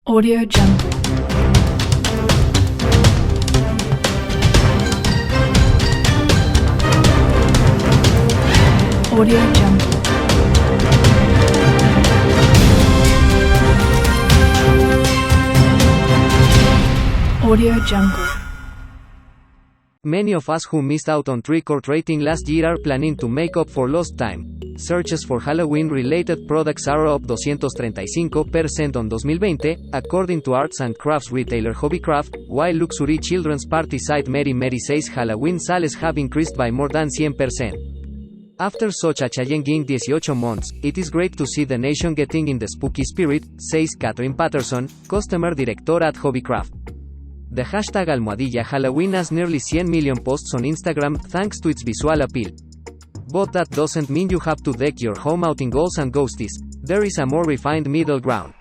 Audio Jungle. Audio Jungle. Audio Jungle. Many of us who missed out on trick-or-treating last year are planning to make up for lost time. Searches for Halloween-related products are up 235% on 2020, according to arts and crafts retailer Hobbycraft, while luxury children's party site Mary Mary says Halloween sales have increased by more than 100%. After such a challenging 18 months, it is great to see the nation getting in the spooky spirit, says Catherine Patterson, customer director at Hobbycraft. The hashtag #Halloween has nearly 100 million posts on Instagram thanks to its visual appeal. But that doesn't mean you have to deck your home out in ghouls and ghosties. There is a more refined middle ground.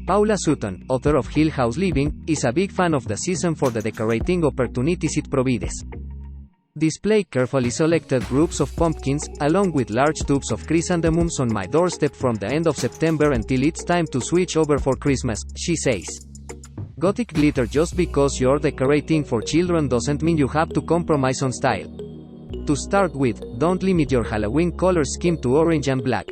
Paula Sutton, author of Hill House Living, is a big fan of the season for the decorating opportunities it provides. Display carefully selected groups of pumpkins, along with large tubes of chrysanthemums on my doorstep from the end of September until it's time to switch over for Christmas, she says. Gothic glitter just because you're decorating for children doesn't mean you have to compromise on style. To start with, don't limit your Halloween color scheme to orange and black.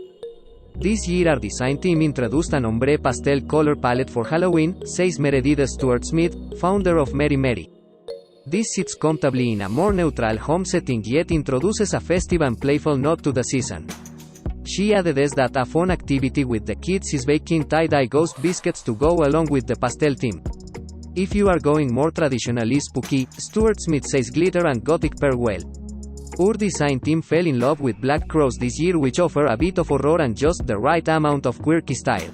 This year our design team introduced an ombre pastel color palette for Halloween, says Meredith Stewart Smith, founder of Mary Mary. This sits comfortably in a more neutral home setting yet introduces a festive and playful note to the season. She added that a fun activity with the kids is baking tie-dye ghost biscuits to go along with the pastel theme. If you are going more traditionally spooky, Stuart Smith says glitter and gothic pair well. Our design team fell in love with black crows this year, which offer a bit of horror and just the right amount of quirky style.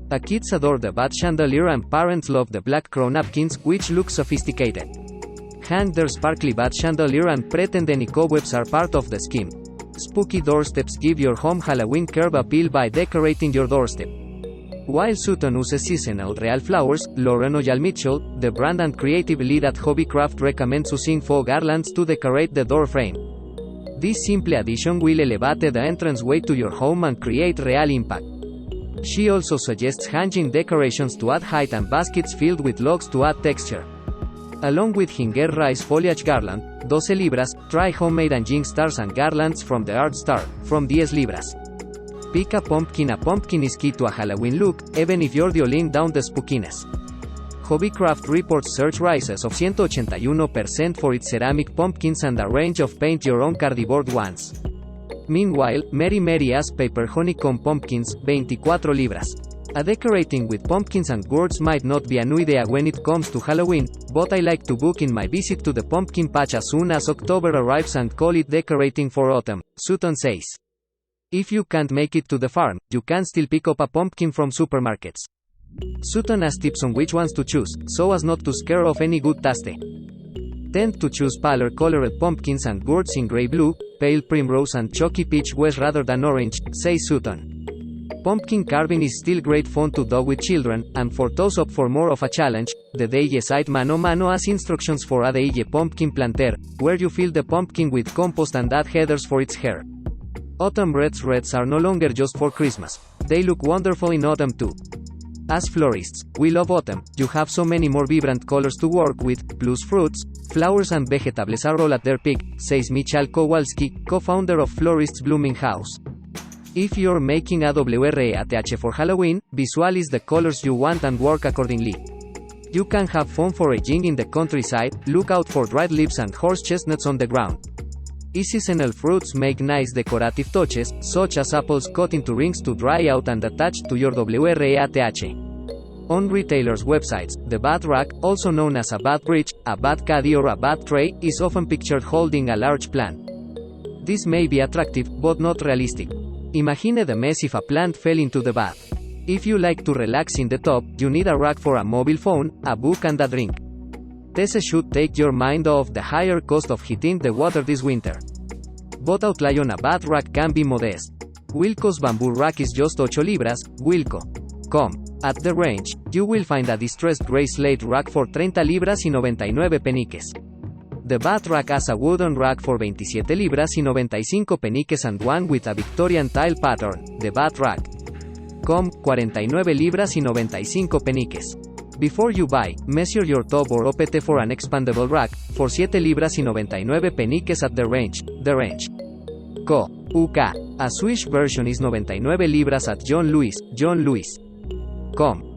The kids adore the bat chandelier and parents love the black crow napkins, which look sophisticated. Hang their sparkly bat chandelier and pretend any cobwebs are part of the scheme. Spooky doorsteps give your home Halloween curb appeal by decorating your doorstep. While Sutton uses seasonal real flowers, Lauren Oyal-Mitchell, the brand and creative lead at Hobbycraft, recommends using faux garlands to decorate the door frame. This simple addition will elevate the entranceway to your home and create real impact. She also suggests hanging decorations to add height and baskets filled with logs to add texture. Along with Hinger Rice Foliage Garland, 12 libras, try homemade hanging stars and garlands from the Art Star, from 10 libras. Pick a pumpkin. A pumpkin is key to a Halloween look, even if you're dialing down the spookiness. Hobbycraft reports search rises of 181% for its ceramic pumpkins and a range of paint-your-own cardboard ones. Meanwhile, Mary Mary has paper honeycomb pumpkins, 24 libras. A decorating with pumpkins and gourds might not be a new idea when it comes to Halloween, but I like to book in my visit to the pumpkin patch as soon as October arrives and call it decorating for autumn, Sutton says. If you can't make it to the farm, you can still pick up a pumpkin from supermarkets. Sutton has tips on which ones to choose, so as not to scare off any good taste. Tend to choose paler colored pumpkins and gourds in grey blue, pale primrose and chalky peach west rather than orange, says Sutton. Pumpkin carving is still great fun to do with children, and for those up for more of a challenge, the DIY site Mano Mano has instructions for a DIY pumpkin planter, where you fill the pumpkin with compost and add headers for its hair. Autumn reds are no longer just for Christmas. They look wonderful in autumn too. As florists, we love autumn. You have so many more vibrant colors to work with, plus fruits, flowers and vegetables are all at their peak, says Michal Kowalski, co-founder of Florists Blooming House. If you're making a WRATH for Halloween, visualize the colors you want and work accordingly. You can have fun foraging in the countryside, look out for dried leaves and horse chestnuts on the ground. Seasonal fruits make nice decorative touches, such as apples cut into rings to dry out and attached to your WRATH. On retailers' websites, the bat rack, also known as a bat bridge, a bat caddy or a bat tray, is often pictured holding a large plant. This may be attractive, but not realistic. Imagine the mess if a plant fell into the bath. If you like to relax in the tub, you need a rack for a mobile phone, a book and a drink. This should take your mind off the higher cost of heating the water this winter. But outlay on a bat rack can be modest. Wilco's bamboo rack is just 8 libras, Wilco.com. At the range, you will find a distressed gray slate rack for 30 libras y 99 peniques. The bat rack has a wooden rack for 27 libras y 95 peniques and one with a Victorian tile pattern, the bat rack. Com, 49 libras y 95 peniques. Before you buy, measure your top or opt for an expandable rack, for 7 libras y 99 peniques at the range. Co. UK. A Swiss version is 99 libras at John Lewis. Com.